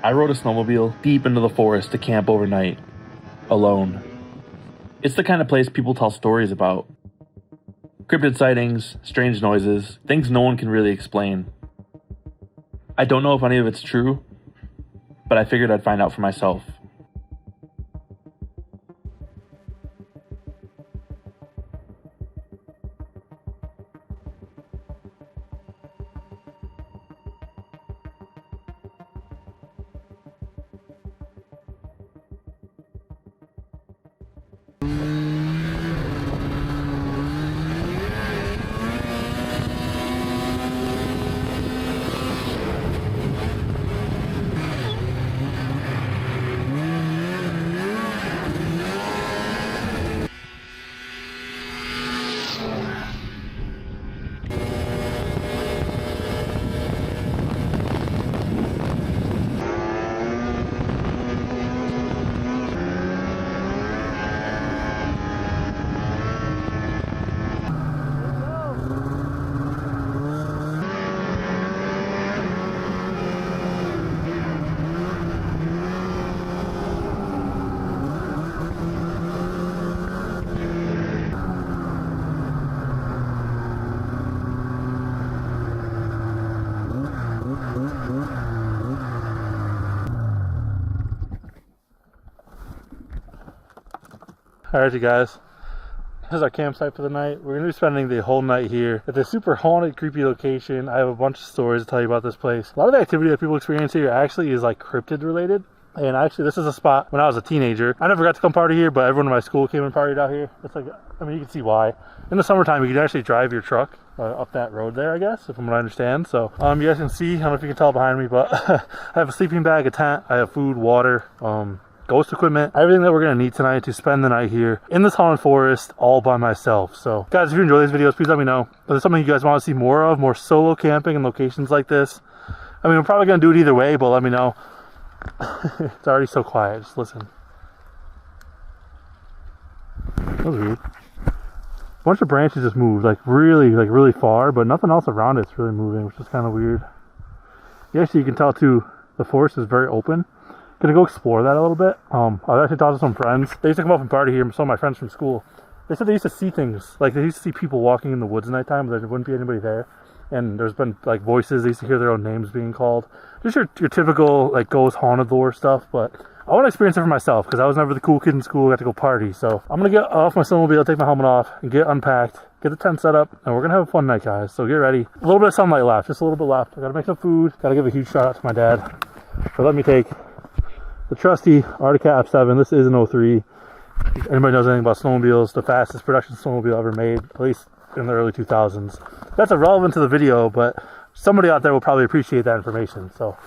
I rode a snowmobile deep into the forest to camp overnight, alone. It's the kind of place people tell stories about. Cryptid sightings, strange noises, things no one can really explain. I don't know if any of it's true, but I figured I'd find out for myself. Alright you guys, this is our campsite for the night. We're going to be spending the whole night here at this super haunted, creepy location. I have a bunch of stories to tell you about this place. A lot of the activity that people experience here actually is like cryptid related. And actually this is a spot when I was a teenager. I never got to come party here, but everyone in my school came and partied out here. It's like, I mean, you can see why. In the summertime, you can actually drive your truck up that road there, I guess, from what I understand. So you guys can see, I don't know if you can tell behind me, but I have a sleeping bag, a tent, I have food, water, ghost equipment, everything that we're gonna need tonight to spend the night here in this haunted forest all by myself. So guys, if you enjoy these videos, please let me know. If there's something you guys want to see more of, more solo camping in locations like this, I mean, I'm probably gonna do it either way, but let me know. It's already so quiet, just listen. That was weird. A bunch of branches just moved, like really far, but nothing else around it's really moving, which is kind of weird. Yeah, actually you can tell too, the forest is very open. Gonna go explore that a little bit. I've actually talked to some friends. They used to come up and party here, some of my friends from school. They said they used to see things, like they used to see people walking in the woods at nighttime, but there wouldn't be anybody there. And there's been like voices, they used to hear their own names being called. Just your typical like ghost haunted lore stuff, but I want to experience it for myself because I was never the cool kid in school, got to go party. So I'm gonna get off my snowmobile, take my helmet off, and get unpacked, get the tent set up, and we're gonna have a fun night, guys. So get ready. A little bit of sunlight left, just a little bit left. I gotta make some food, gotta give a huge shout out to my dad for letting me take the trusty Arctic Cat F7. This is an 03. If anybody knows anything about snowmobiles, the fastest production snowmobile ever made, at least in the early 2000s. That's irrelevant to the video, but somebody out there will probably appreciate that information. So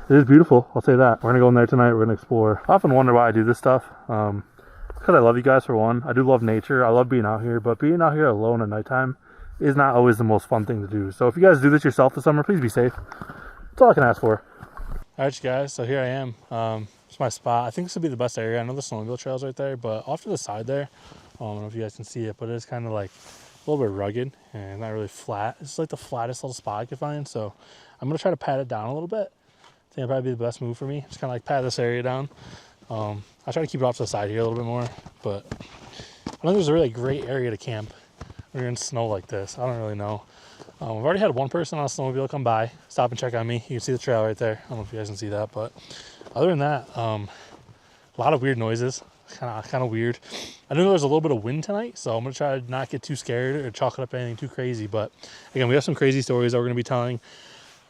it is beautiful, I'll say that. We're gonna go in there tonight, we're gonna explore. I often wonder why I do this stuff. It's because I love you guys, for one. I do love nature, I love being out here, but being out here alone at nighttime is not always the most fun thing to do. So if you guys do this yourself this summer, please be safe. That's all I can ask for. Alright guys, so here I am. It's my spot. I think this would be the best area. I know the snowmobile trail's right there, but off to the side there, I don't know if you guys can see it, but it's kind of like a little bit rugged and not really flat. It's like the flattest little spot I could find, so I'm going to try to pat it down a little bit. I think that'd probably be the best move for me. Just kind of like pat this area down. I try to keep it off to the side here a little bit more, but I don't think there's a really great area to camp when you're in snow like this. I don't really know. I've already had one person on a snowmobile come by, stop and check on me. You can see the trail right there. I don't know if you guys can see that, but other than that, a lot of weird noises. Kind of weird. I know there's a little bit of wind tonight, so I'm gonna try to not get too scared or chalk it up anything too crazy. But again, we have some crazy stories that we're gonna be telling.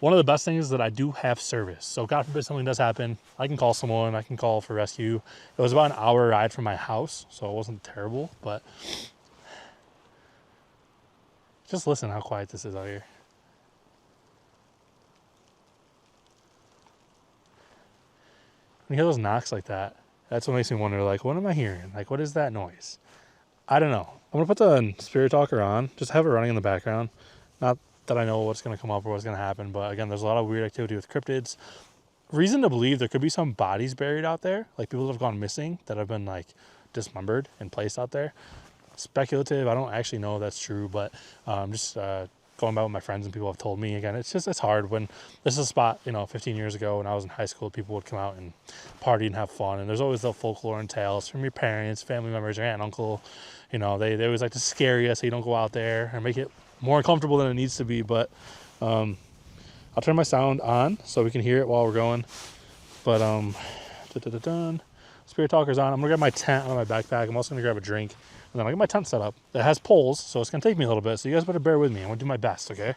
One of the best things is that I do have service. So God forbid something does happen, I can call someone, I can call for rescue. It was about an hour ride from my house, so it wasn't terrible, but just listen how quiet this is out here. When you hear those knocks like that, that's what makes me wonder, like, what am I hearing? Like, what is that noise? I don't know. I'm going to put the Spirit Talker on, just have it running in the background. Not that I know what's going to come up or what's going to happen, but again, there's a lot of weird activity with cryptids. Reason to believe there could be some bodies buried out there, like people that have gone missing that have been like dismembered and placed out there. Speculative, I don't actually know if that's true, but just going about with my friends and people have told me. Again, it's hard when this is a spot, 15 years ago when I was in high school, people would come out and party and have fun. And there's always the folklore and tales from your parents, family members, your aunt and uncle. They always like to scare you so you don't go out there or make it more uncomfortable than it needs to be. But I'll turn my sound on so we can hear it while we're going. But Spirit Talker's on. I'm gonna grab my tent out of my backpack. I'm also gonna grab a drink, and then I'll get my tent set up. It has poles, so it's gonna take me a little bit. So you guys better bear with me. I'm gonna do my best, okay?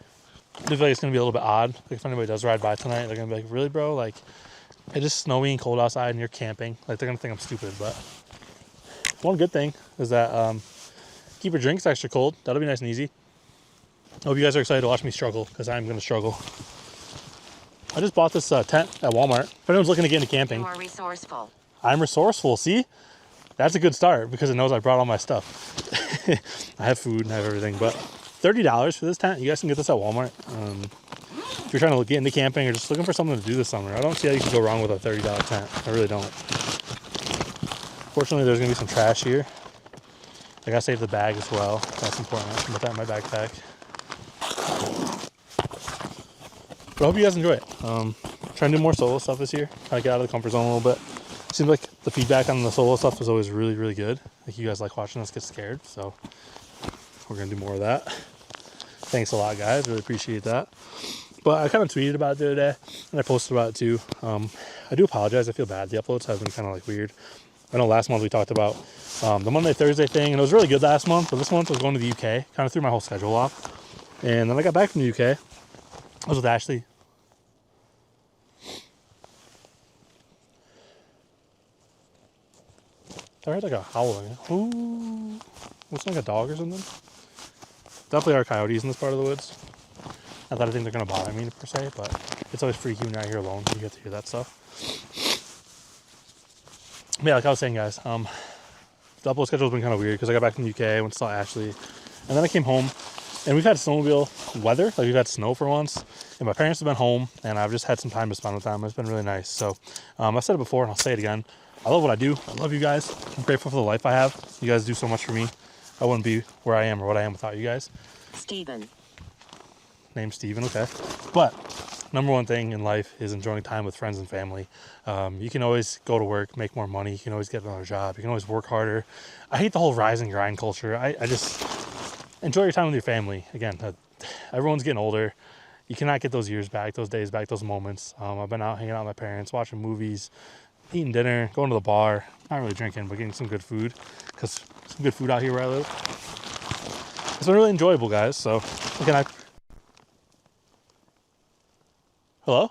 I do feel like it's gonna be a little bit odd. Like if anybody does ride by tonight, they're gonna be like, "Really, bro? Like, it is snowy and cold outside, and you're camping." Like they're gonna think I'm stupid. But one good thing is that keep your drinks extra cold. That'll be nice and easy. I hope you guys are excited to watch me struggle, because I'm gonna struggle. I just bought this tent at Walmart. If anyone's looking to get into camping, You are resourceful. I'm resourceful. See, that's a good start because it knows I brought all my stuff. I have food and I have everything. But $30 for this tent. You guys can get this at Walmart. If you're trying to get into camping or just looking for something to do this summer, I don't see how you can go wrong with a $30 tent. I really don't. Fortunately, there's gonna be some trash here. I gotta save the bag as well. That's important. I can put that in my backpack. But I hope you guys enjoy it. Trying to do more solo stuff this year. Try to get out of the comfort zone a little bit. Seems like the feedback on the solo stuff is always really, really good. Like you guys like watching us get scared. So we're going to do more of that. Thanks a lot, guys. Really appreciate that. But I kind of tweeted about it the other day, and I posted about it too. I do apologize. I feel bad. The uploads have been kind of like weird. I know last month we talked about the Monday, Thursday thing, and it was really good last month. But this month I was going to the UK. Kind of threw my whole schedule off. And then I got back from the UK. I was with Ashley. I heard like a howling. Ooh. Looks like a dog or something. Definitely are coyotes in this part of the woods. Not that I think they're going to bother me per se, but it's always freaky when you're out here alone. You get to hear that stuff. But yeah, like I was saying, guys, the upload schedule's been kind of weird because I got back from the UK, went to saw Ashley, and then I came home. And we've had snowmobile weather, like we've had snow for once, and my parents have been home, and I've just had some time to spend with them. It's been really nice. So I've said it before, and I'll say it again. I love what I do. I love you guys. I'm grateful for the life I have. You guys do so much for me. I wouldn't be where I am or what I am without you guys. Steven. Name's Steven, okay. But number one thing in life is enjoying time with friends and family. You can always go to work, make more money. You can always get another job. You can always work harder. I hate the whole rise and grind culture. I just... enjoy your time with your family. Again, everyone's getting older. You cannot get those years back, those days back, those moments. I've been out hanging out with my parents, watching movies, eating dinner, going to the bar. Not really drinking, but getting some good food. Because some good food out here where I live. It's been really enjoyable, guys. So, again, Hello?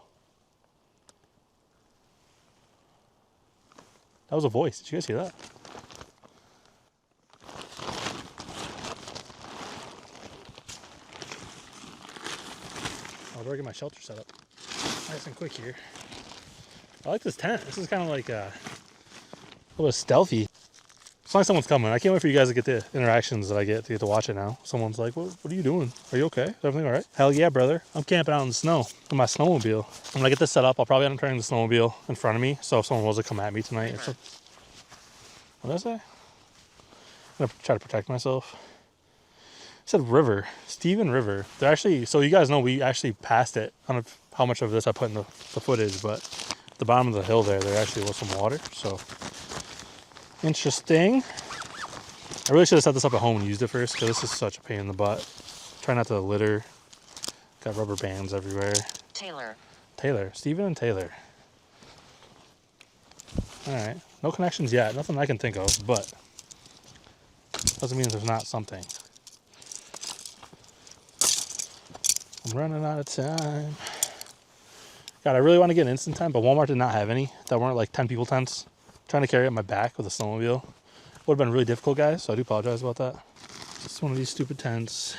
That was a voice. Did you guys hear that? I'll get my shelter set up nice and quick here. I like this tent. This is kind of like a little bit stealthy. As long as someone's coming. I can't wait for you guys to get the interactions that I get to watch it now. Someone's like, what are you doing? Are you okay? Is everything all right? Hell yeah, brother. I'm camping out in the snow with my snowmobile. When I get this set up, I'll probably end up turning the snowmobile in front of me. So if someone was to come at me tonight, what did I say? I'm going to try to protect myself. I said river. Steven River. They're actually, so you guys know we actually passed it. I don't know how much of this I put in the footage, but at the bottom of the hill there actually was some water. So interesting. I really should have set this up at home and used it first because this is such a pain in the butt. Try not to litter. Got rubber bands everywhere. Taylor. Steven and Taylor. Alright. No connections yet. Nothing I can think of, but doesn't mean there's not something. I'm running out of time. God, I really want to get an instant tent, but Walmart did not have any that weren't like 10 people tents. Trying to carry it on my back with a snowmobile would have been really difficult, guys, so I do apologize about that. It's one of these stupid tents.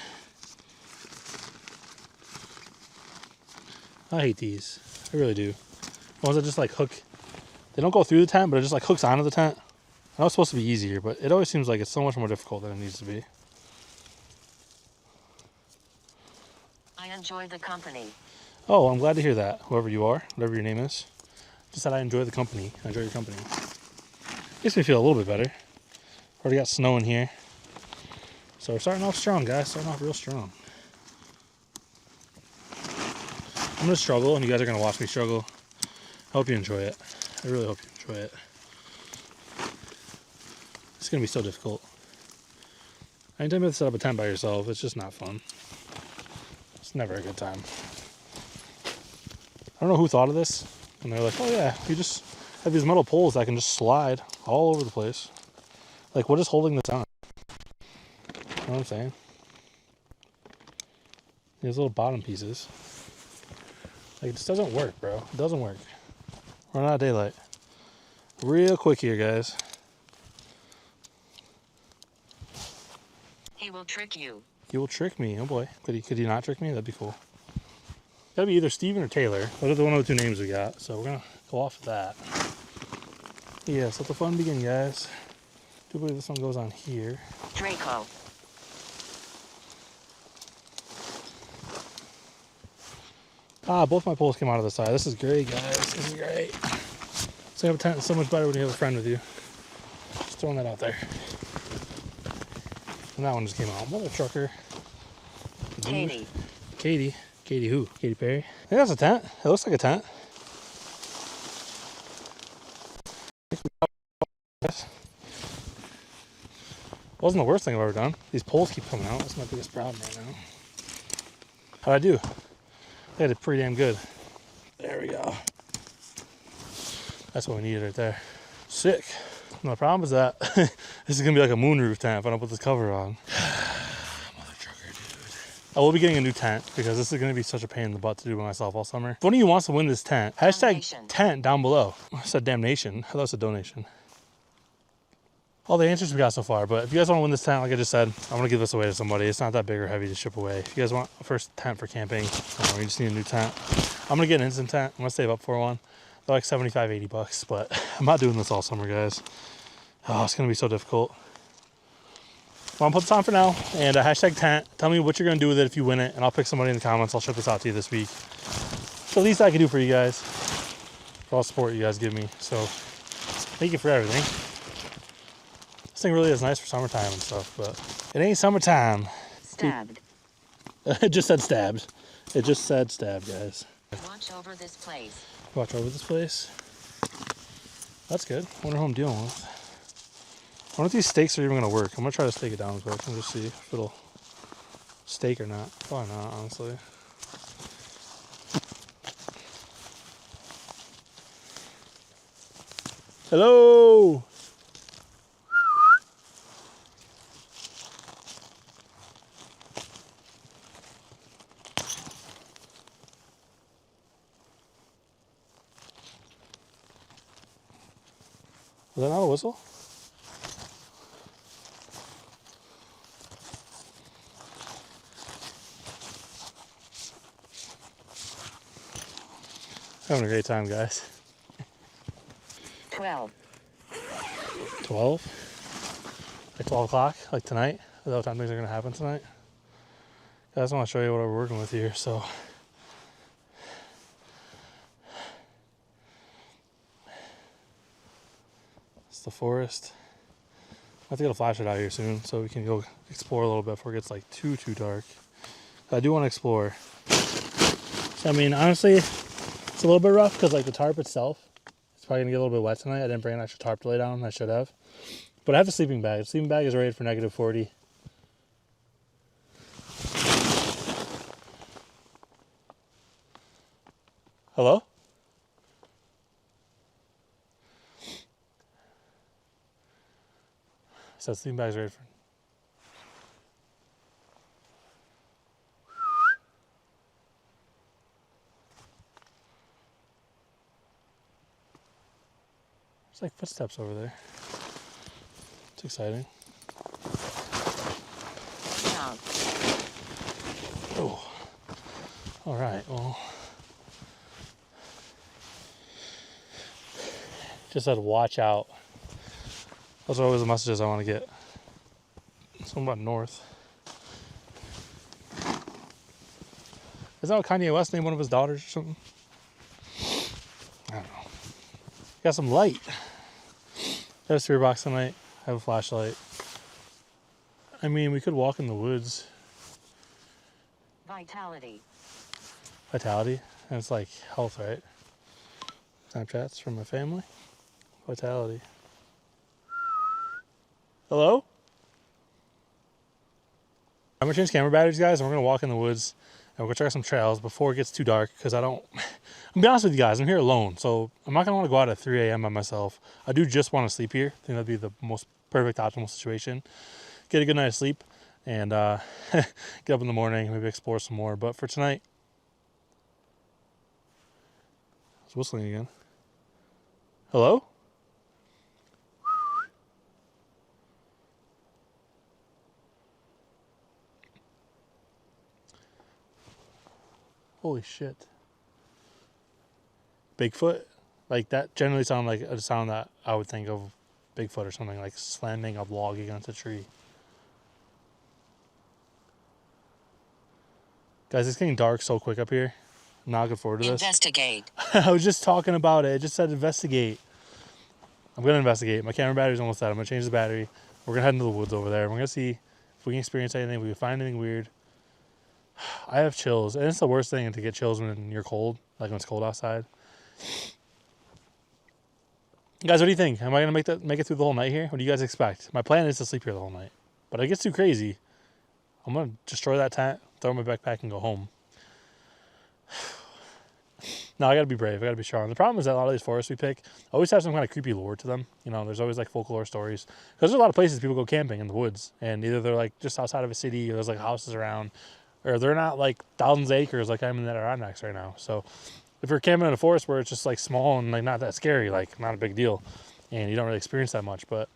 I hate these. I really do. The ones that just like hook. They don't go through the tent, but it just like hooks onto the tent. I know it's supposed to be easier, but it always seems like it's so much more difficult than it needs to be. I enjoy the company. Oh, I'm glad to hear that. Whoever you are, whatever your name is. Just that I enjoy the company. I enjoy your company. Makes me feel a little bit better. Already got snow in here. So we're starting off strong, guys. Starting off real strong. I'm gonna struggle, and you guys are gonna watch me struggle. I hope you enjoy it. I really hope you enjoy it. It's gonna be so difficult. Anytime you have to set up a tent by yourself, it's just not fun. It's never a good time. I don't know who thought of this, and they're like, oh yeah, you just have these metal poles that can just slide all over the place. Like, what is holding this on? You know what I'm saying? These little bottom pieces. Like, it just doesn't work, bro. It doesn't work. Run out of daylight. Real quick here, guys. He will trick you. He will trick me. Oh boy. Could he not trick me? That'd be cool. Gotta be either Steven or Taylor. Those are one of the two names we got. So we're gonna go off of that. Yes, let the fun begin, guys. I do believe this one goes on here. Draco. Ah, both my poles came out of the side. This is great, guys. This is great. Setting up a tent is so much better when you have a friend with you. Just throwing that out there. And that one just came out. Mother trucker. Katie. Katie. Katie who? Katy Perry. I think that's a tent. It looks like a tent. Wasn't the worst thing I've ever done. These poles keep coming out. That's my biggest problem right now. How'd I do? I did pretty damn good. There we go. That's what we needed right there. Sick. And the problem is that this is gonna be like a moonroof tent if I don't put this cover on. Mother trucker, dude. I will be getting a new tent because this is gonna be such a pain in the butt to do by myself all summer. If one of you wants to win this tent, hashtag Damnation. tent down below. I said damnation. I thought it was a donation. All the answers we got so far, but if you guys want to win this tent, like I just said, I'm going to give this away to somebody. It's not that big or heavy to ship away. If you guys want a first tent for camping, you just need a new tent. I'm going to get an instant tent. I'm going to save up for one. They're like 75, 80 bucks, but I'm not doing this all summer, guys. Oh, it's going to be so difficult. Well, I'm put this on for now, and hashtag tent. Tell me what you're going to do with it if you win it, and I'll pick somebody in the comments. I'll ship this out to you this week. It's the least I can do for you guys, for all the support you guys give me. So thank you for everything. This thing really is nice for summertime and stuff, but it ain't summertime. Stabbed. It just said stabbed. It just said stabbed, guys. Watch over this place. Watch over this place. That's good. I wonder who I'm dealing with. I wonder if these stakes are even going to work. I'm going to try to stake it down quick and just see if it'll stake or not. Probably not, honestly. Hello! Was that not a whistle? Having a great time, guys. 12. 12? Like 12 o'clock? Like tonight? Is that what time things are going to happen tonight? Guys, I want to show you what we're working with here, so. It's the forest. I have to get a flashlight out here soon so we can go explore a little bit before it gets like too dark. I do want to explore. So, I mean, honestly, it's a little bit rough because like the tarp itself, it's probably gonna get a little bit wet tonight. I didn't bring an extra tarp to lay down. I should have. But I have a sleeping bag. The sleeping bag is rated for -40. Hello? So sleeping bag's rated for. There's like footsteps over there. It's exciting. Out. Oh. All right. Well. Just said watch out. Those are always the messages I want to get. Something about north. Is that what Kanye West named one of his daughters or something? I don't know. Got some light. Got a spirit box tonight. Have a flashlight. I mean, we could walk in the woods. Vitality. Vitality? And it's like health, right? Snapchats from my family. Vitality. Hello? I'm gonna change camera batteries, guys, and we're gonna walk in the woods and we're gonna check out some trails before it gets too dark, because I'm be honest with you guys, I'm here alone, so I'm not gonna want to go out at 3 a.m. by myself. I do just want to sleep here. I think that'd be the most perfect optimal situation. Get a good night of sleep and get up in the morning, maybe explore some more. But for tonight, it's whistling again. Hello? Holy shit. Bigfoot? Like, that generally sounds like a sound that I would think of Bigfoot or something, like slamming a log against a tree. Guys, it's getting dark so quick up here. I'm not looking forward to this. Investigate. I was just talking about it. It just said investigate. I'm going to investigate. My camera battery's almost out. I'm going to change the battery. We're going to head into the woods over there. We're going to see if we can experience anything, if we can find anything weird. I have chills. And it's the worst thing to get chills when you're cold, like when it's cold outside. Guys, what do you think? Am I going to make it through the whole night here? What do you guys expect? My plan is to sleep here the whole night. But if it gets too crazy, I'm going to destroy that tent, throw my backpack, and go home. No, I gotta be brave. I gotta be strong. The problem is that a lot of these forests we pick always have some kind of creepy lore to them. You know, there's always like folklore stories. Because there's a lot of places people go camping in the woods, and either they're like just outside of a city, or there's like houses around, or they're not like thousands of acres like I'm in the Adirondacks right now. So if you're camping in a forest where it's just like small and like not that scary, like not a big deal, and you don't really experience that much. But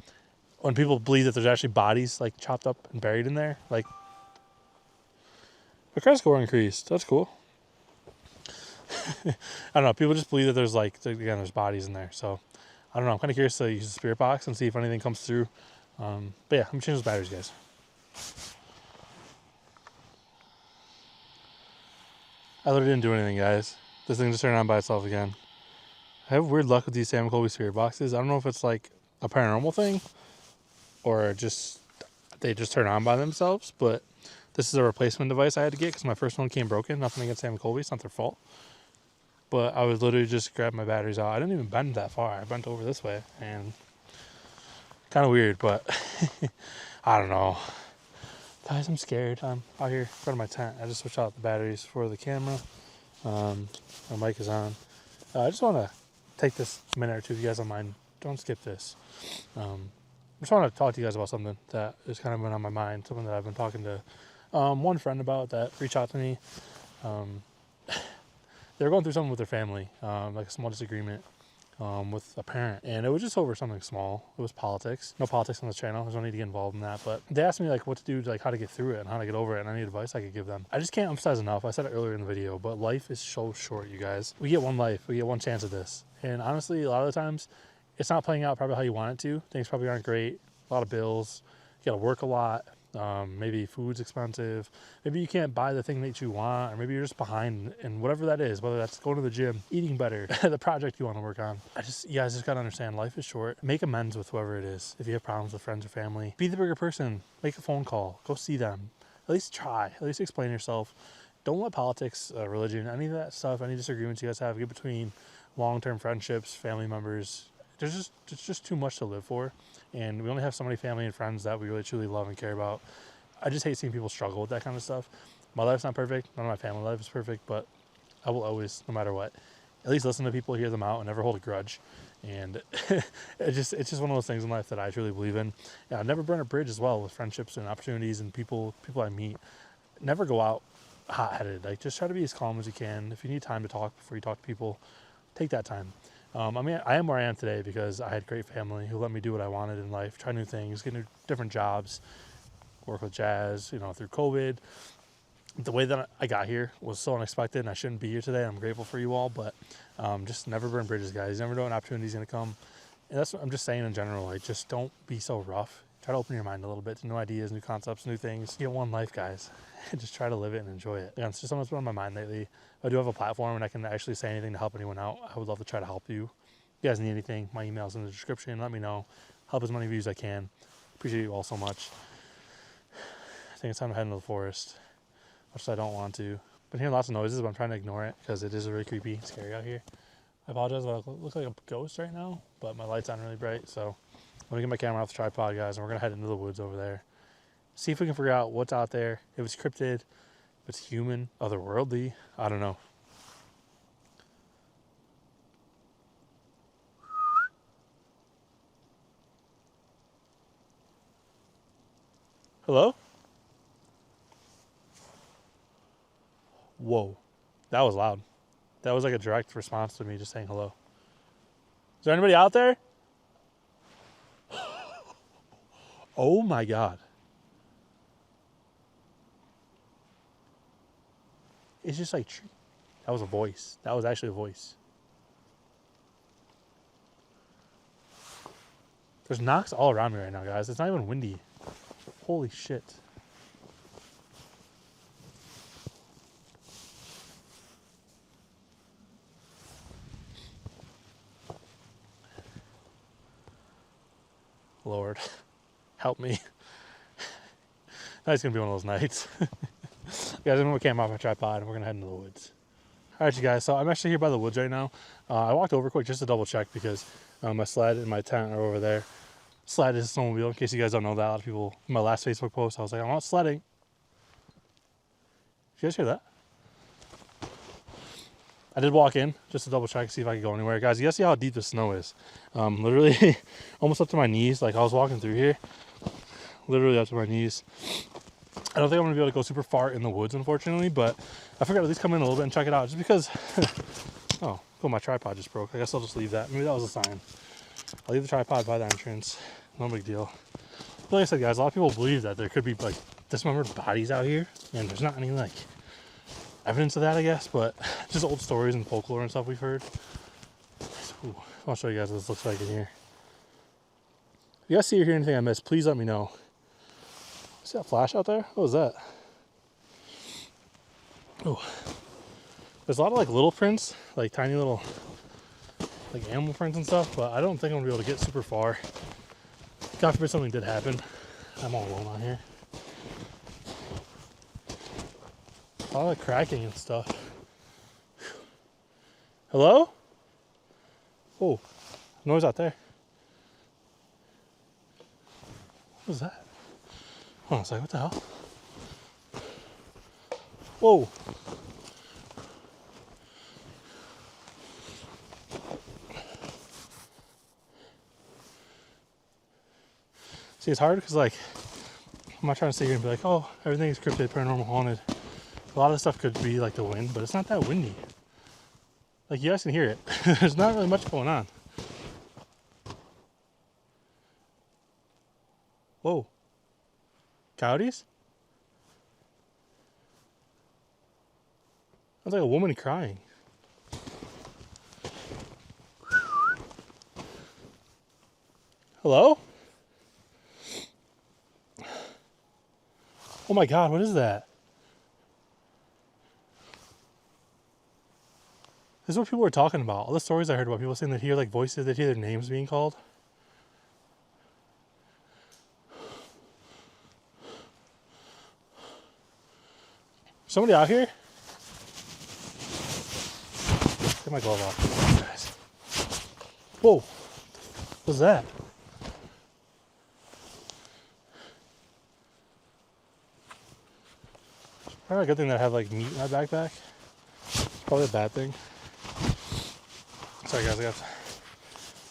when people believe that there's actually bodies like chopped up and buried in there, like the credit score increased. That's cool. I don't know. People just believe that there's like, again, there's bodies in there. So I don't know. I'm kind of curious to use the spirit box and see if anything comes through. But yeah, I'm changing those batteries, guys. I literally didn't do anything, guys. This thing just turned on by itself again. I have weird luck with these Sam Colby spirit boxes. I don't know if it's like a paranormal thing or just they just turn on by themselves. But this is a replacement device I had to get because my first one came broken. Nothing against Sam Colby. It's not their fault. But I was literally just grab my batteries out. I didn't even bend that far. I bent over this way, and kind of weird, but I don't know. Guys, I'm scared. I'm out here in front of my tent. I just switched out the batteries for the camera. My mic is on. I just want to take this minute or two, if you guys don't mind. Don't skip this. I just want to talk to you guys about something that has kind of been on my mind. Something that I've been talking to one friend about that reached out to me. They were going through something with their family, like a small disagreement with a parent, and it was just over something small. It was politics. No politics on this channel. There's no need to get involved in that. But they asked me like what to do, like how to get through it and how to get over it, and any advice I could give them. I just can't emphasize enough. I said it earlier in the video, but life is so short, you guys. We get one life. We get one chance at this, and honestly, a lot of the times, it's not playing out probably how you want it to. Things probably aren't great. A lot of bills. You got to work a lot. Maybe food's expensive. Maybe you can't buy the thing that you want, or maybe you're just behind in whatever that is, whether that's going to the gym, eating better, the project you want to work on. You guys just got to understand life is short. Make amends with whoever it is. If you have problems with friends or family, be the bigger person. Make a phone call. Go see them. At least try. At least explain yourself. Don't let politics, religion, any of that stuff, any disagreements you guys have get between long-term friendships, family members. It's just too much to live for, and we only have so many family and friends that we really truly love and care about. I just hate seeing people struggle with that kind of stuff. My life's not perfect. None of my family life is perfect, but I will always, no matter what, at least listen to people, hear them out, and never hold a grudge. And it's just one of those things in life that I truly believe in. Yeah, I never burn a bridge as well with friendships and opportunities and people I meet. Never go out hot-headed. Like, just try to be as calm as you can. If you need time to talk before you talk to people, take that time. I mean, I am where I am today because I had great family who let me do what I wanted in life, try new things, get new different jobs, work with jazz, through COVID. The way that I got here was so unexpected, and I shouldn't be here today. I'm grateful for you all, but just never burn bridges, guys. You never know an opportunity's going to come. And that's what I'm just saying in general. Like, just don't be so rough. Try to open your mind a little bit to new ideas, new concepts, new things. You get one life, guys. Just try to live it and enjoy it. Again, it's just something that's been on my mind lately. If I do have a platform and I can actually say anything to help anyone out, I would love to try to help you. If you guys need anything, my email's in the description. Let me know. Help as many of you as I can. Appreciate you all so much. I think it's time to head into the forest. Much as I don't want to. Been hearing lots of noises, but I'm trying to ignore it because it is really creepy and scary out here. I apologize if I look like a ghost right now, but my light's on really bright, so let me get my camera off the tripod, guys, and we're gonna head into the woods over there. See if we can figure out what's out there, if it's cryptid, if it's human, otherworldly, I don't know. Hello? Whoa, that was loud. That was like a direct response to me just saying hello. Is there anybody out there? Oh my God. It's just like, that was a voice. That was actually a voice. There's knocks all around me right now, guys. It's not even windy. Holy shit. Lord, help me. That's gonna be one of those nights. Guys, I'm gonna camera off my tripod and we're gonna head into the woods. Alright, you guys, so I'm actually here by the woods right now. I walked over quick just to double check because my sled and my tent are over there. Sled is a snowmobile, in case you guys don't know that. A lot of people, in my last Facebook post, I was like, I'm not sledding. Did you guys hear that? I did walk in just to double check, see if I could go anywhere. Guys, you guys see how deep the snow is. Literally almost up to my knees. Like I was walking through here, literally up to my knees. I don't think I'm gonna be able to go super far in the woods, unfortunately, but I figured I'd at least come in a little bit and check it out just because, oh, cool, my tripod just broke. I guess I'll just leave that. Maybe that was a sign. I'll leave the tripod by the entrance. No big deal. But like I said, guys, a lot of people believe that there could be like dismembered bodies out here, and there's not any like evidence of that, I guess, but just old stories and folklore and stuff we've heard. Ooh, I'll show you guys what this looks like in here. If you guys see or hear anything I missed, please let me know. See that flash out there? What was that? Oh, there's a lot of like little prints, like tiny little like animal prints and stuff, but I don't think I'm gonna be able to get super far. God forbid something did happen. I'm all alone out here. A lot of cracking and stuff. Hello? Oh, noise out there. What was that? Hold on a second, what the hell? Whoa. See, it's hard because like, I'm not trying to sit here and be like, oh, everything is cryptid, paranormal, haunted. A lot of stuff could be like the wind, but it's not that windy. Like you guys can hear it. There's not really much going on. Whoa. Coyotes? Sounds like a woman crying. Hello? Oh my God, what is that? This is what people were talking about. All the stories I heard about people saying they hear like voices, they hear their names being called. Somebody out here? Get my glove off, guys. Whoa, what's that? Probably a good thing that I have like meat in my backpack. It's probably a bad thing. Sorry guys, I got so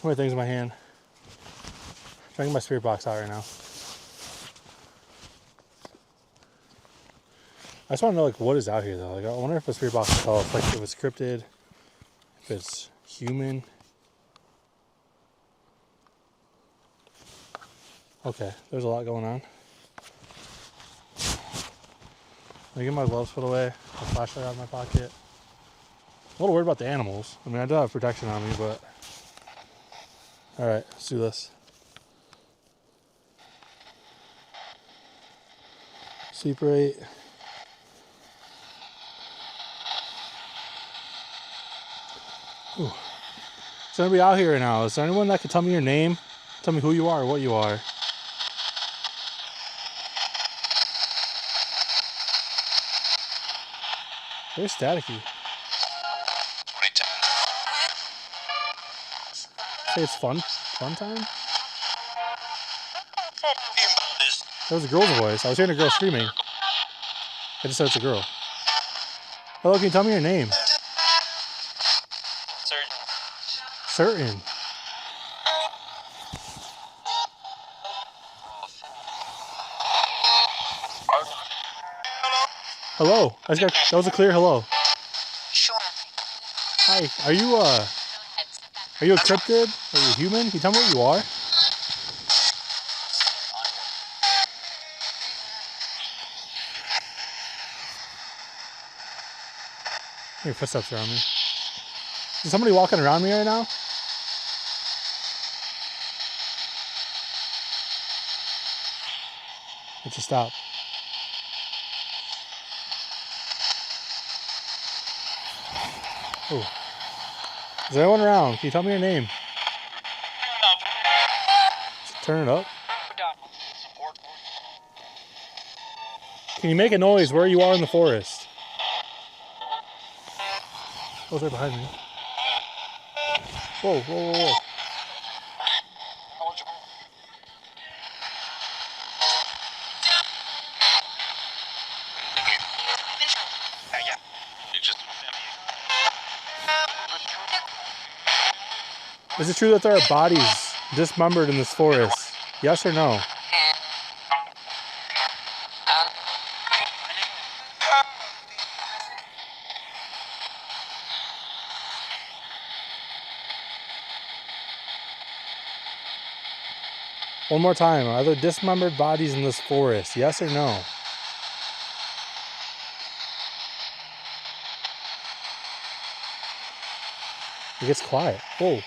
many things in my hand. I'm trying to get my spirit box out right now. I just want to know like what is out here though. Like I wonder if the spirit box itself, like if it's cryptid, if it's human. Okay, there's a lot going on. Let me get my gloves put away, my flashlight out of my pocket. I'm a little worried about the animals. I mean, I do have protection on me, but... Alright, let's do this. Sleep rate. Ooh. Is anybody out here right now? Is there anyone that can tell me your name? Tell me who you are or what you are? Very staticky. Say it's fun time? That was a girl's voice. I was hearing a girl screaming. I just said it's a girl. Hello, can you tell me your name? Certain. Hello. That was a clear hello. Sure. Hi. Are you a cryptid? Are you a human? Can you tell me what you are? Your footsteps around me. Is somebody walking around me right now? Let's just stop. Oh. Is there anyone around? Can you tell me your name? Turn it up. Can you make a noise where you are in the forest? Oh, they're behind me. Whoa, whoa, whoa, whoa. Is it true that there are bodies dismembered in this forest? Yes or no? One more time. Are there dismembered bodies in this forest? Yes or no? It gets quiet. Whoa.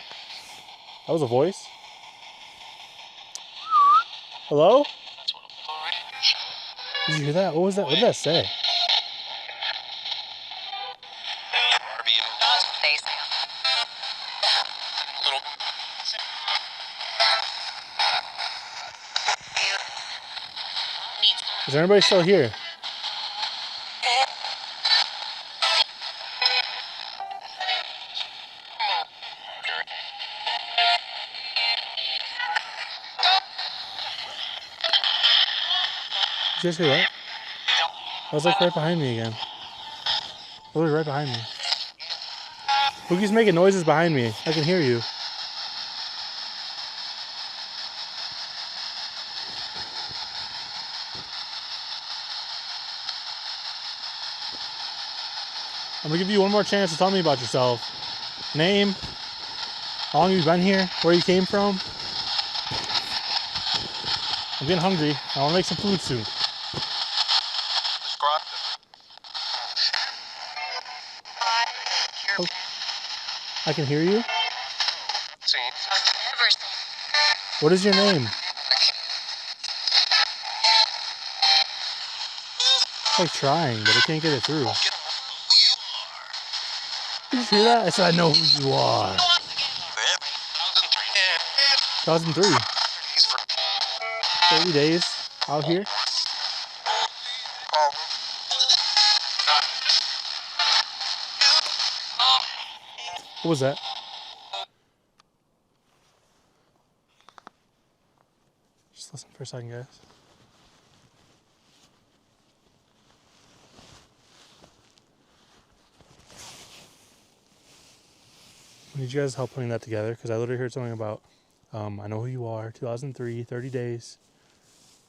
That was a voice? Hello? Did you hear that? What was that? What did that say? Is anybody still here? Did you guys hear that? I was like right behind me again. Literally right behind me. Who keeps making noises behind me? I can hear you. I'm gonna give you one more chance to tell me about yourself. Name, how long have you been here, where you came from. I'm getting hungry. I wanna make some food soon. Oh, I can hear you. What is your name? It's like trying, but I can't get it through. Did you hear that? I said I know who you are. 2003. 30 days out here. What was that? Just listen for a second, guys. I need you guys' help putting that together because I literally heard something about I know who you are, 2003, 30 days.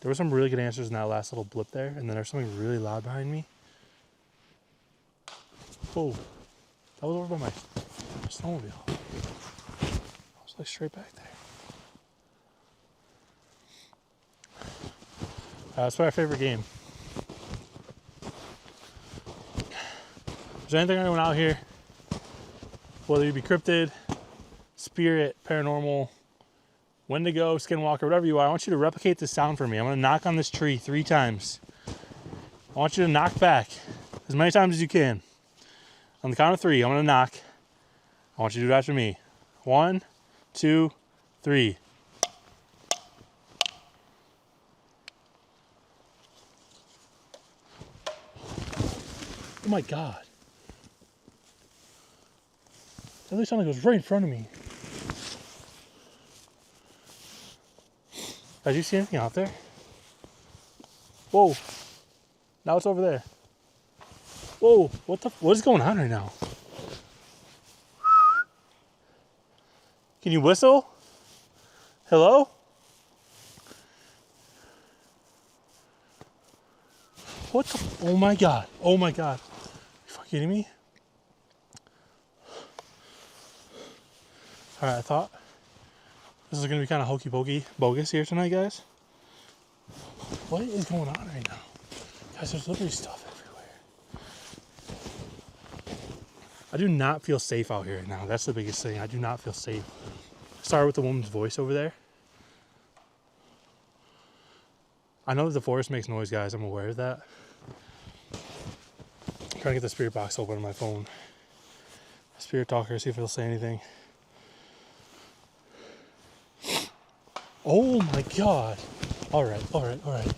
There were some really good answers in that last little blip there, and then there's something really loud behind me. Oh, that was over by my snowmobile. I was like straight back there. That's my favorite game. Is there anything anyone out here, whether you be cryptid, spirit, paranormal, Wendigo, skinwalker, whatever you are, I want you to replicate this sound for me. I'm going to knock on this tree 3 times. I want you to knock back as many times as you can. On the count of 3, I'm going to knock. I want you to do it after me. 1, 2, 3. Oh my God. It literally sounded like it was right in front of me. Did you see anything out there? Whoa. Now it's over there. Whoa, what is going on right now? Can you whistle? Hello? What the, oh my God, oh my God. Are you fucking kidding me? All right, I thought this is gonna be kind of hokey pokey bogus here tonight, guys. What is going on right now? Guys, there's literally stuff everywhere. I do not feel safe out here right now. That's the biggest thing. I do not feel safe. Sorry with the woman's voice over there. I know that the forest makes noise, guys. I'm aware of that. I'm trying to get the spirit box open on my phone. Spirit talker, see if it'll say anything. Oh my God. All right.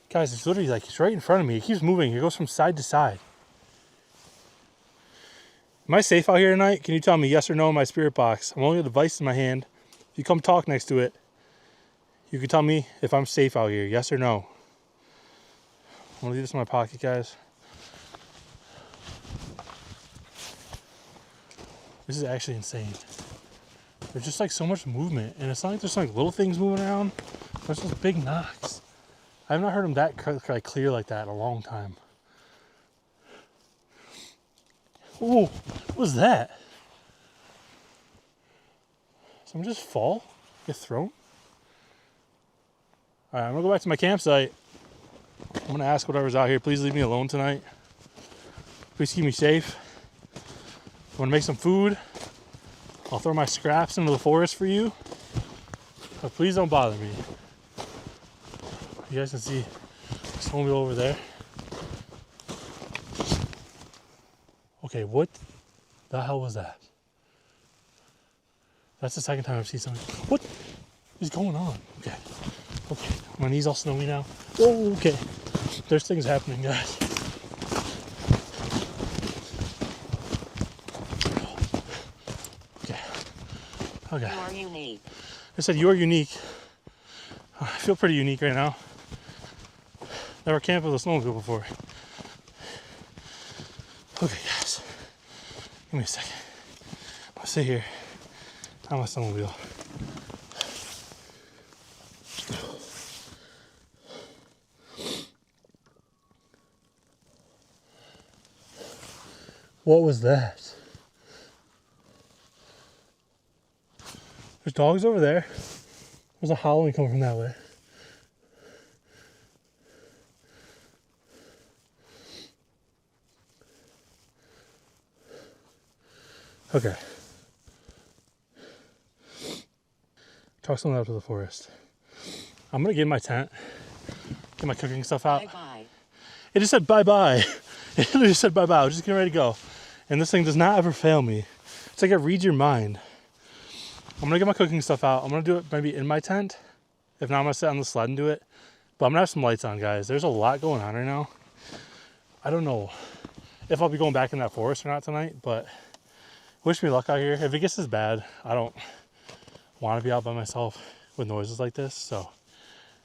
Guys, it's literally like, it's right in front of me. It keeps moving. It goes from side to side. Am I safe out here tonight? Can you tell me yes or no in my spirit box? I'm holding a device in my hand. If you come talk next to it, you can tell me if I'm safe out here, yes or no. I'm gonna leave this in my pocket, guys. This is actually insane. There's just like so much movement, and it's not like there's like little things moving around. There's just big knocks. I've not heard them that clear like that in a long time. Ooh, what was that? Someone just fall? Get thrown? Alright, I'm gonna go back to my campsite. I'm gonna ask whatever's out here, please leave me alone tonight. Please keep me safe. I'm gonna make some food. I'll throw my scraps into the forest for you. But please don't bother me. You guys can see the snowmobile over there. Okay, what the hell was that? That's the second time I've seen something. What is going on? Okay. My knees all snowy now. Oh, okay. There's things happening, guys. Okay. You are unique. I said you are unique. I feel pretty unique right now. Never camped with a snowmobile before. Okay, guys. Give me a second. I'll sit here on my snowmobile. What was that? There's dogs over there. There's a howling coming from that way. Okay. Talk something out to the forest. I'm gonna get in my tent, get my cooking stuff out. Bye-bye. It just said bye-bye. It literally just said bye-bye. I was just getting ready to go. And this thing does not ever fail me. It's like it reads your mind. I'm gonna get my cooking stuff out. I'm gonna do it maybe in my tent. If not, I'm gonna sit on the sled and do it. But I'm gonna have some lights on, guys. There's a lot going on right now. I don't know if I'll be going back in that forest or not tonight, but wish me luck out here. If it gets this bad, I don't want to be out by myself with noises like this. So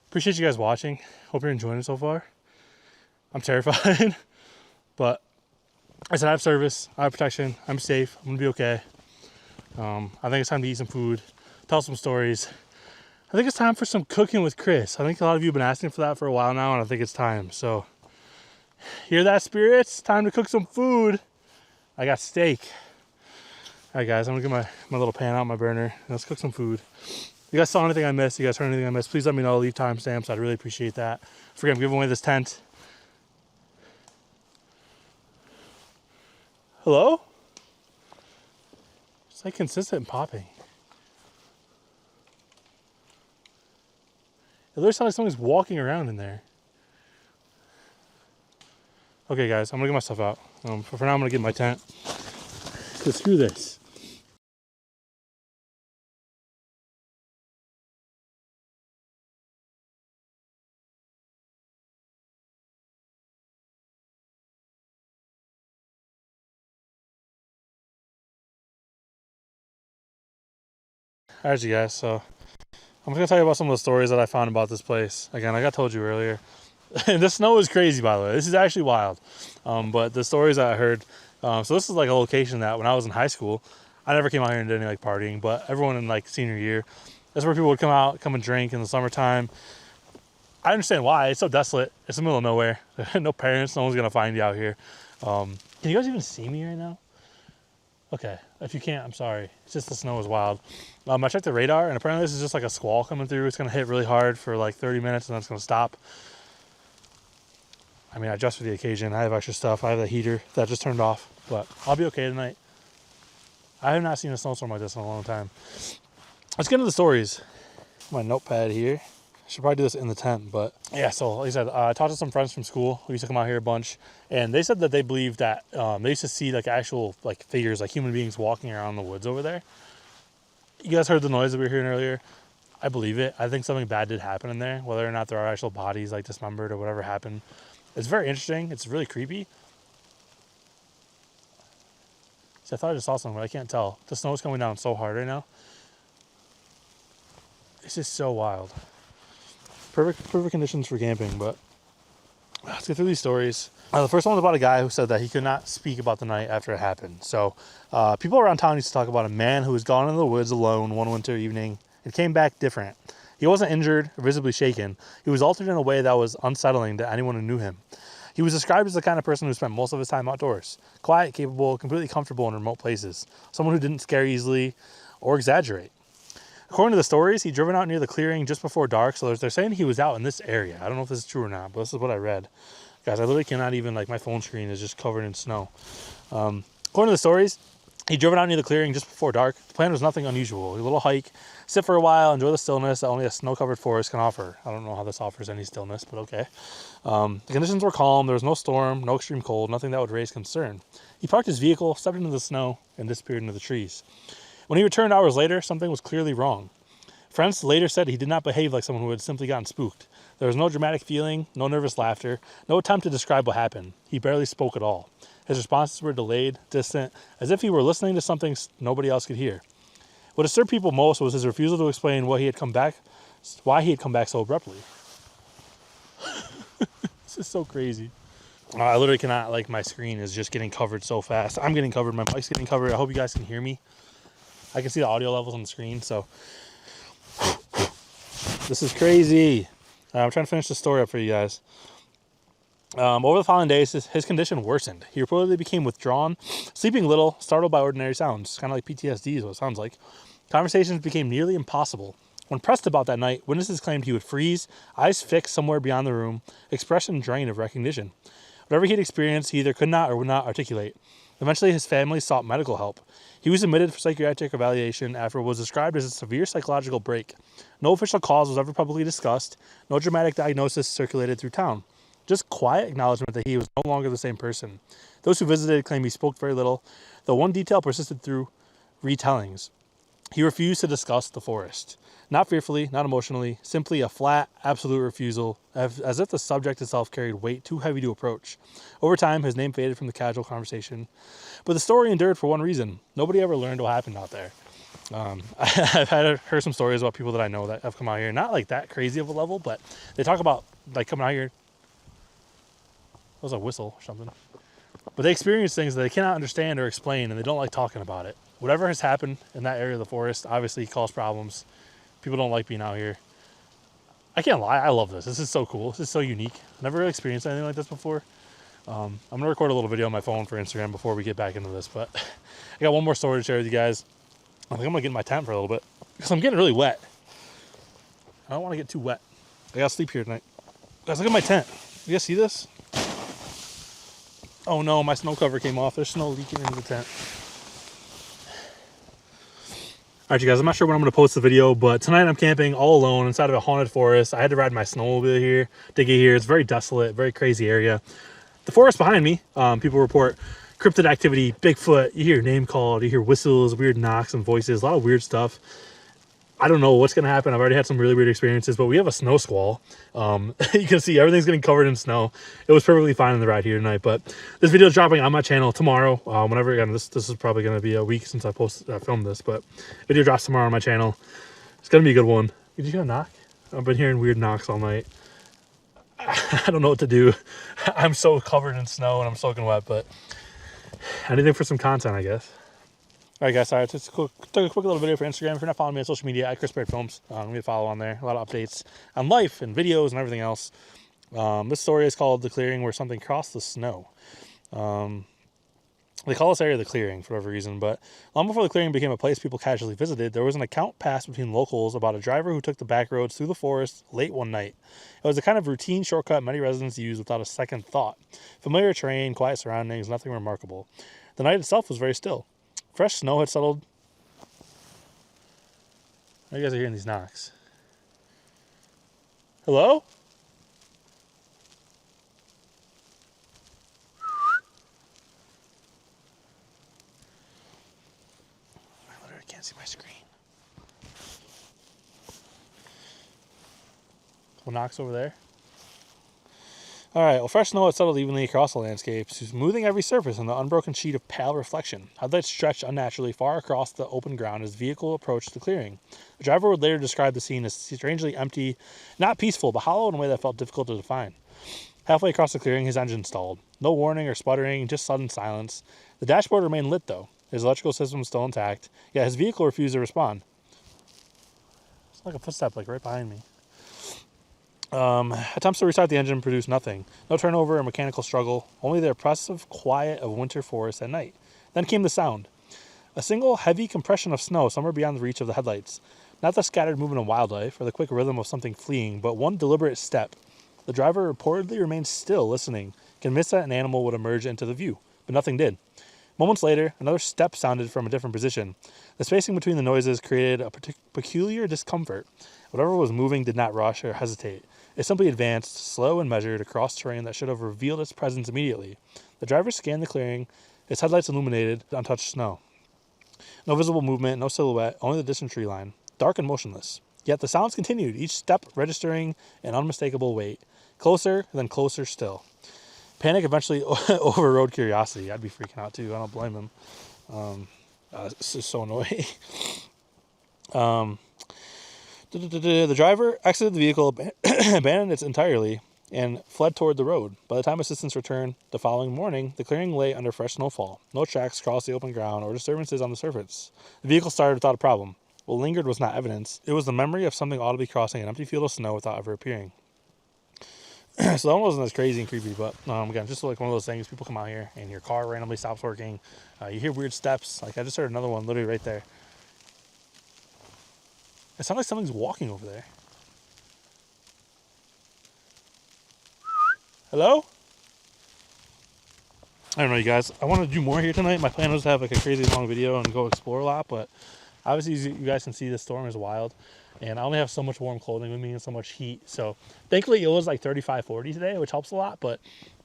appreciate you guys watching. Hope you're enjoying it so far. I'm terrified, but I said I have service, I have protection, I'm safe, I'm gonna be okay. I think it's time to eat some food, tell some stories. I think it's time for some cooking with Chris. I think a lot of you have been asking for that for a while now, and I think it's time. So hear that, spirits? Time to cook some food. I got steak. All right, guys, I'm gonna get my little pan out, my burner, and let's cook some food. If you guys saw anything I missed, you guys heard anything I missed, please let me know. Leave timestamps. I'd really appreciate that. Forget I'm giving away this tent. Hello? It's like consistent popping. It looks like someone's walking around in there. Okay, guys, I'm gonna get my stuff out. For now, I'm gonna get my tent. So screw this. Alright, you guys, so I'm just gonna tell you about some of the stories that I found about this place. Again, like I told you earlier, the snow is crazy, by the way. This is actually wild. But the stories that I heard, so this is like a location that when I was in high school, I never came out here and did any like partying, but everyone in like senior year, that's where people would come and drink in the summertime. I understand why. It's so desolate. It's in the middle of nowhere. No parents. No one's gonna find you out here. Can you guys even see me right now? Okay. If you can't, I'm sorry. It's just the snow is wild. I checked the radar, and apparently this is just like a squall coming through. It's gonna hit really hard for like 30 minutes, and then it's gonna stop. I mean, I adjust for the occasion. I have extra stuff. I have the heater that just turned off, but I'll be okay tonight. I have not seen a snowstorm like this in a long time. Let's get into the stories. My notepad here. I should probably do this in the tent, but yeah, so like I said, I talked to some friends from school who used to come out here a bunch, and they said that they believe that they used to see like actual like figures, like human beings walking around the woods over there. You guys heard the noise that we were hearing earlier? I believe it. I think something bad did happen in there, whether or not there are actual bodies like dismembered or whatever happened. It's very interesting. It's really creepy. See, I thought I just saw something, but I can't tell. The snow is coming down so hard right now. It's just so wild. Perfect conditions for camping, but let's get through these stories. The first one was about a guy who said that he could not speak about the night after it happened. So people around town used to talk about a man who was gone into the woods alone one winter evening and came back different. He wasn't injured or visibly shaken. He was altered in a way that was unsettling to anyone who knew him. He was described as the kind of person who spent most of his time outdoors, quiet, capable, completely comfortable in remote places, someone who didn't scare easily or exaggerate. According to the stories, he'd driven out near the clearing just before dark, so they're saying he was out in this area. I don't know if this is true or not, but this is what I read. Guys, I literally cannot even, like, my phone screen is just covered in snow. According to the stories, he'd driven out near the clearing just before dark. The plan was nothing unusual. A little hike, sit for a while, enjoy the stillness that only a snow-covered forest can offer. I don't know how this offers any stillness, but okay. The conditions were calm. There was no storm, no extreme cold, nothing that would raise concern. He parked his vehicle, stepped into the snow, and disappeared into the trees. When he returned hours later, something was clearly wrong. Friends later said he did not behave like someone who had simply gotten spooked. There was no dramatic feeling, no nervous laughter, no attempt to describe what happened. He barely spoke at all. His responses were delayed, distant, as if he were listening to something nobody else could hear. What disturbed people most was his refusal to explain why he had come back so abruptly. This is so crazy. I literally cannot, like, my screen is just getting covered so fast. I'm getting covered, my mic's getting covered. I hope you guys can hear me. I can see the audio levels on the screen, so this is crazy. I'm trying to finish the story up for you guys. Over the following days, his condition worsened. He reportedly became withdrawn, sleeping little, startled by ordinary sounds. Kind of like PTSD is what it sounds like. Conversations became nearly impossible. When pressed about that night, witnesses claimed he would freeze, eyes fixed somewhere beyond the room, expression drained of recognition. Whatever he had experienced, he either could not or would not articulate. Eventually, his family sought medical help. He was admitted for psychiatric evaluation after what was described as a severe psychological break. No official cause was ever publicly discussed. No dramatic diagnosis circulated through town. Just quiet acknowledgement that he was no longer the same person. Those who visited claimed he spoke very little, though one detail persisted through retellings. He refused to discuss the forest. Not fearfully, not emotionally, simply a flat, absolute refusal, as if the subject itself carried weight too heavy to approach. Over time, his name faded from the casual conversation. But the story endured for one reason. Nobody ever learned what happened out there. I've heard some stories about people that I know that have come out here. Not like that crazy of a level, but they talk about like coming out here. That was a whistle or something. But they experience things that they cannot understand or explain, and they don't like talking about it. Whatever has happened in that area of the forest obviously caused problems. People don't like being out here. I can't lie, I love this. This is so cool. This is so unique. Never really experienced anything like this before. I'm going to record a little video on my phone for Instagram before we get back into this, but I got one more story to share with you guys. I think I'm going to get in my tent for a little bit because I'm getting really wet. I don't want to get too wet. I got to sleep here tonight. Guys, look at my tent. You guys see this? Oh no, my snow cover came off. There's snow leaking into the tent. Alright, you guys, I'm not sure when I'm going to post the video, but tonight I'm camping all alone inside of a haunted forest. I had to ride my snowmobile here to get here. It's very desolate, very crazy area. The forest behind me, people report cryptid activity, Bigfoot. You hear your name called, you hear whistles, weird knocks and voices, a lot of weird stuff. I don't know what's going to happen. I've already had some really weird experiences, but we have a snow squall. You can see everything's getting covered in snow. It was perfectly fine in the ride here tonight, but this video is dropping on my channel tomorrow. Whenever, again, this is probably going to be a week since I filmed this, but video drops tomorrow on my channel. It's going to be a good one. Did you hear a knock? I've been hearing weird knocks all night. I don't know what to do. I'm so covered in snow and I'm soaking wet, but anything for some content, I guess. All right, guys, sorry, just took a quick little video for Instagram. If you're not following me on social media, at Chris Baird Films, give me a follow on there. A lot of updates on life and videos and everything else. This story is called The Clearing, where something crossed the snow. They call this area The Clearing for whatever reason, but long before The Clearing became a place people casually visited, there was an account passed between locals about a driver who took the back roads through the forest late one night. It was a kind of routine shortcut many residents used without a second thought. Familiar terrain, quiet surroundings, nothing remarkable. The night itself was very still. Fresh snow had settled. You guys are hearing these knocks. Hello? I literally can't see my screen. What knocks over there? All right, well, fresh snow had settled evenly across the landscape, smoothing every surface in the unbroken sheet of pale reflection. Headlights stretched unnaturally far across the open ground as the vehicle approached the clearing. The driver would later describe the scene as strangely empty, not peaceful, but hollow in a way that felt difficult to define. Halfway across the clearing, his engine stalled. No warning or sputtering, just sudden silence. The dashboard remained lit, though. His electrical system was still intact, yet his vehicle refused to respond. It's like a footstep, like right behind me. Attempts to restart the engine produced nothing. No turnover or mechanical struggle, only the oppressive quiet of winter forest at night. Then came the sound. A single heavy compression of snow somewhere beyond the reach of the headlights. Not the scattered movement of wildlife or the quick rhythm of something fleeing, but one deliberate step. The driver reportedly remained still, listening, convinced that an animal would emerge into the view, but nothing did. Moments later, another step sounded from a different position. The spacing between the noises created a peculiar discomfort. Whatever was moving did not rush or hesitate. It simply advanced, slow and measured, across terrain that should have revealed its presence immediately. The driver scanned the clearing, its headlights illuminated untouched snow. No visible movement, no silhouette, only the distant tree line, dark and motionless. Yet the sounds continued, each step registering an unmistakable weight. Closer, then closer still. Panic eventually overrode curiosity. I'd be freaking out too. I don't blame him. It's just so annoying. The driver exited the vehicle, abandoned it entirely, and fled toward the road. By the time assistance returned the following morning, the clearing lay under fresh snowfall. No tracks crossed the open ground or disturbances on the surface. The vehicle started without a problem. What lingered was not evidence. It was the memory of something audibly crossing an empty field of snow without ever appearing. So that one wasn't as crazy and creepy, but again, just like one of those things, people come out here and your car randomly stops working. You hear weird steps. Like I just heard another one literally right there. It sounds like something's walking over there. Hello? I don't know, you guys. I want to do more here tonight. My plan was to have like a crazy long video and go explore a lot, but obviously you guys can see the storm is wild. And I only have so much warm clothing with me and so much heat. So thankfully it was like 35, 40 today, which helps a lot, but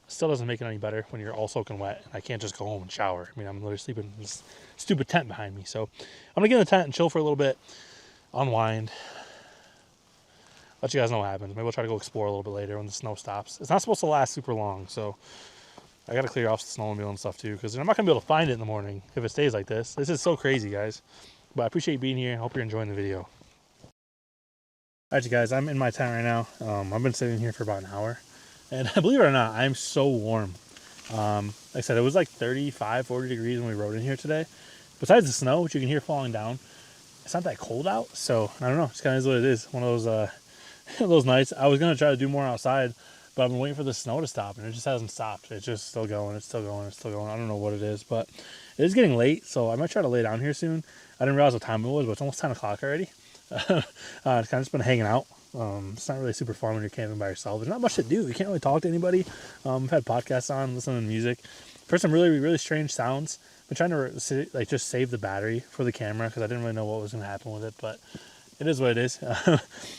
still doesn't make it any better when you're all soaking wet. And I can't just go home and shower. I mean, I'm literally sleeping in this stupid tent behind me. So I'm going to get in the tent and chill for a little bit. Unwind, let you guys know what happens. Maybe we'll try to go explore a little bit later when the snow stops. It's not supposed to last super long, so I got to clear off the snowmobile and stuff too, because I'm not going to be able to find it in the morning if it stays like this. This is so crazy, guys. But I appreciate you being here. I hope you're enjoying the video. All right, you guys, I'm in my tent right now. I've been sitting here for about an hour, and believe it or not, I'm so warm. Like I said, it was like 35, 40 degrees when we rode in here today. Besides the snow, which you can hear falling down, it's not that cold out, so I don't know. It's kind of is what it is. One of those nights. I was gonna try to do more outside, but I've been waiting for the snow to stop, and it just hasn't stopped. It's just still going. It's still going. It's still going. I don't know what it is, but it is getting late, so I might try to lay down here soon. I didn't realize what time it was, but it's almost 10 o'clock already. It's kind of just been hanging out. It's not really super fun when you're camping by yourself. There's not much to do. You can't really talk to anybody. I've had podcasts on, listening to music. Heard some really, really strange sounds. Been trying to like just save the battery for the camera because I didn't really know what was going to happen with it, but it is what it is. I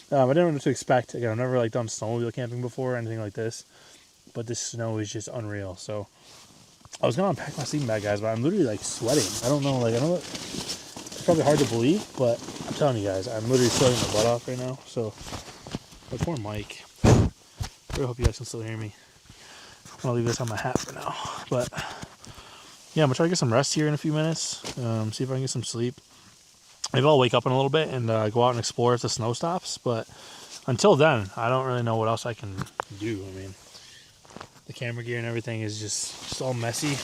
didn't know what to expect. Again, I've never like done snowmobile camping before or anything like this, but this snow is just unreal. So I was gonna unpack my sleeping bag, guys, but I'm literally like sweating. I don't know, like I don't know. probably hard to believe, but I'm telling you guys, I'm literally sweating my butt off right now. So, my poor mic. I really hope you guys can still hear me. I'm gonna leave this on my hat for now. But yeah, I'm gonna try to get some rest here in a few minutes. See if I can get some sleep. Maybe I'll wake up in a little bit and go out and explore if the snow stops. But until then, I don't really know what else I can do. I mean, the camera gear and everything is just all messy.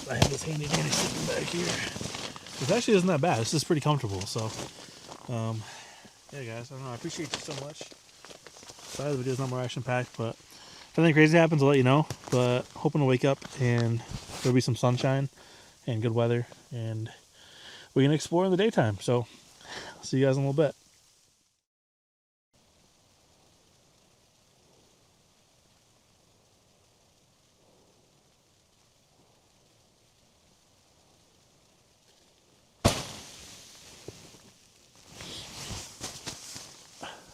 I have this handy dandy sleeping bag here. It actually isn't that bad. This is pretty comfortable. So, yeah, guys, I don't know. I appreciate you so much. Sorry the video's not more action packed, but if anything crazy happens, I'll let you know. But hoping to wake up and there'll be some sunshine and good weather, and we can explore in the daytime. So, I'll see you guys in a little bit.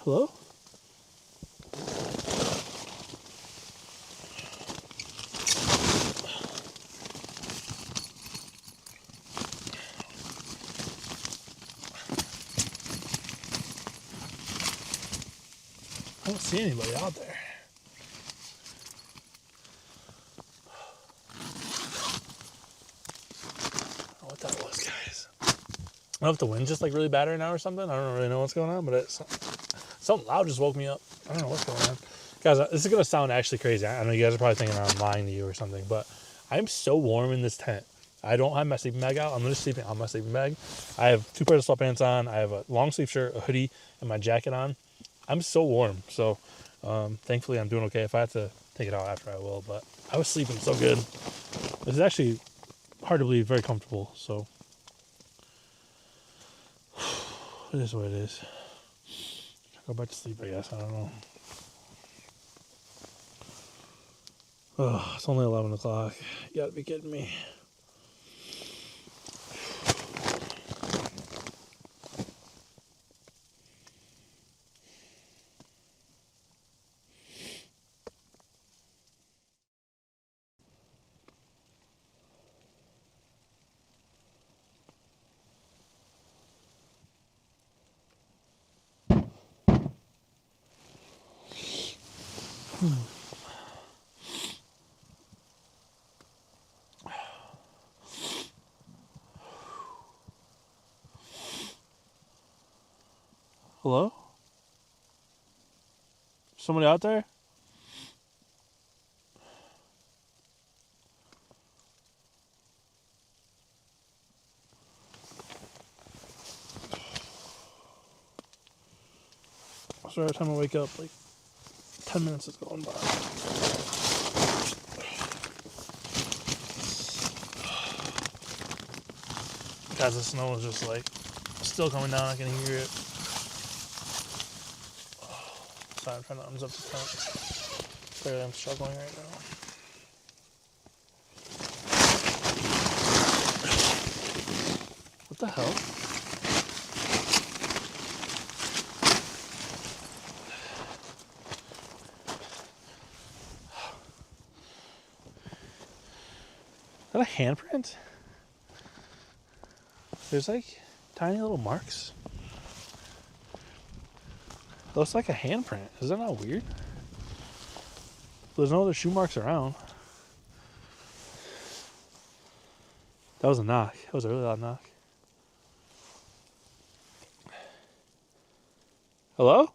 Hello? I don't see anybody out there. I don't know what that was, guys. I don't know if the wind's just like really bad right now or something. I don't really know what's going on, but something loud just woke me up. I don't know what's going on. Guys, this is going to sound actually crazy. I know you guys are probably thinking I'm lying to you or something, but I'm so warm in this tent. I don't have my sleeping bag out. I'm just sleeping on my sleeping bag. I have 2 pairs of sweatpants on. I have a long sleeve shirt, a hoodie, and my jacket on. I'm so warm. So, thankfully, I'm doing okay. If I have to take it out after, I will. But I was sleeping so good. This is actually hard to believe, very comfortable. So, it is what it is. Go back to sleep, I guess. I don't know. Oh, it's only 11 o'clock. You gotta be kidding me. Hello? Somebody out there? So every time I wake up, like 10 minutes is going by. Guys, the snow is just like still coming down. I can hear it. Sorry, I'm trying to unzip the tent. Clearly, I'm struggling right now. What the hell? Is that a handprint? There's like tiny little marks. It looks like a handprint. Is that not weird? There's no other shoe marks around. That was a knock. That was a really loud knock. Hello?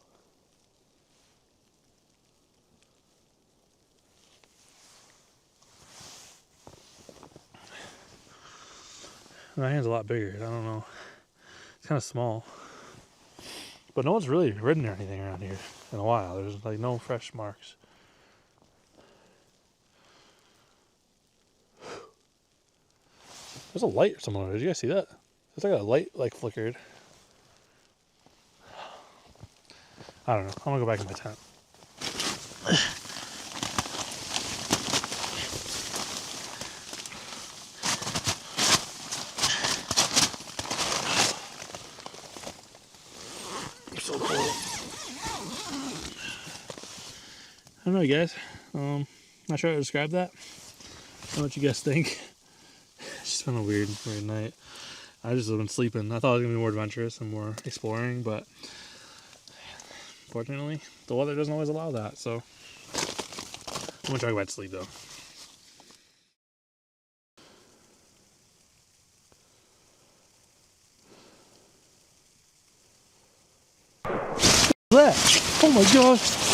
My hand's a lot bigger. I don't know. It's kind of small. But no one's really ridden or anything around here in a while. There's like no fresh marks. There's a light or something over there. Did you guys see that? It's like a light like flickered. I don't know. I'm gonna go back in my tent. I'm so cold. I don't know, guys. Not sure how to describe that. I don't know what you guys think. It's been a weird night. I just have been sleeping. I thought it was gonna be more adventurous and more exploring, but unfortunately, the weather doesn't always allow that. So I'm gonna try to go back to sleep though. That? Oh my gosh!